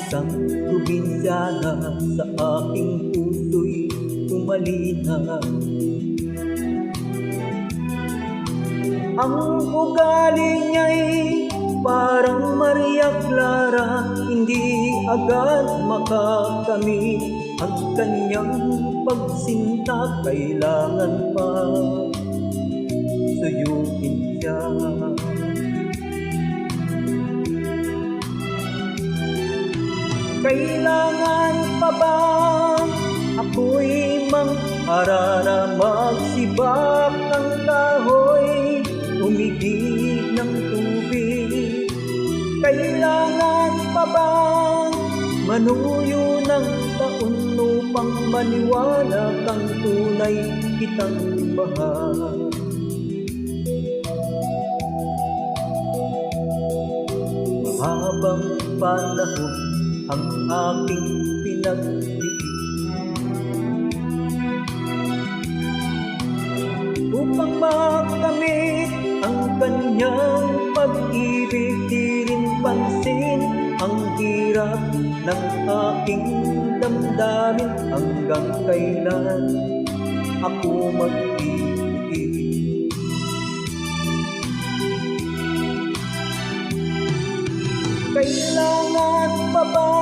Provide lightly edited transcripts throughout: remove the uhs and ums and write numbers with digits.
Isang probinsya na sa aking puso'y umalina. Ang ugali niya'y parang Maria Clara, hindi agad makakamit ang kanyang pagsinta. Kailangan pa suyuin siya. Kailangan pa ba ako'y mangharana, magsibak ng kahoy, umigib ng tubig? Kailangan pa ba manuyo ng taon upang maniwala kang tunay kitang mahal? Mahabang panahon ang aking pinagdiin upang makamit ang kanyang pag-ibig. Di rin pansin ang hirap ng aking damdamin. Hanggang kailan ako mag-iibig? Kailangan pa ba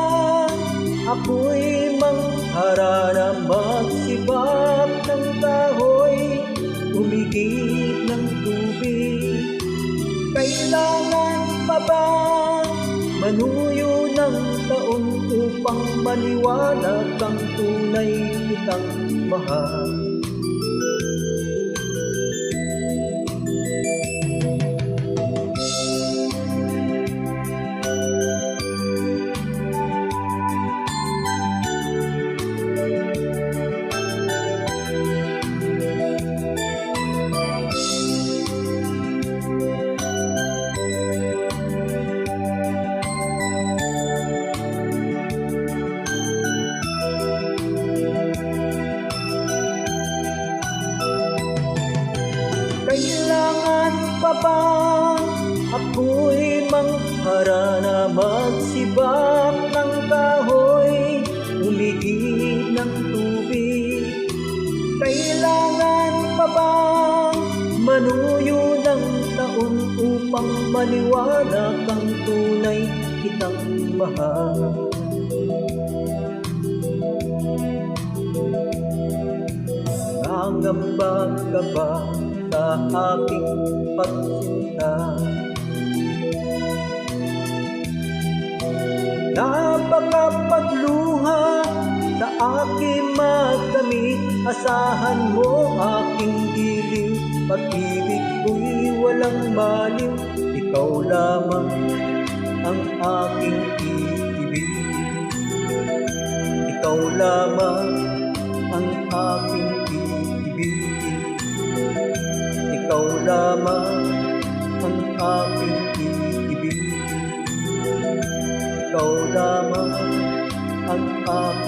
ako'y mangharana, magsibak ng kahoy, umigib ng tubig? Kailangan pa ba manuyo ng taon upang maniwala kang tunay kitang mahal? Kailangan pa ba ako'y mangharana, magsibak ng kahoy, umigib ng tubig? Kailangan pa ba manuyo ng taon upang maniwala kang tunay kitang mahal? Nangamba ka ba sa aking pagsinta? Napakapagluha sa aking magamit. Asahan mo aking giliw, pag-ibig ko'y walang maliw. Ikaw lamang ang aking ibig, ikaw lamang ang aking ibig, ikaw lamang ang aking ibig, ikaw lamang ang aking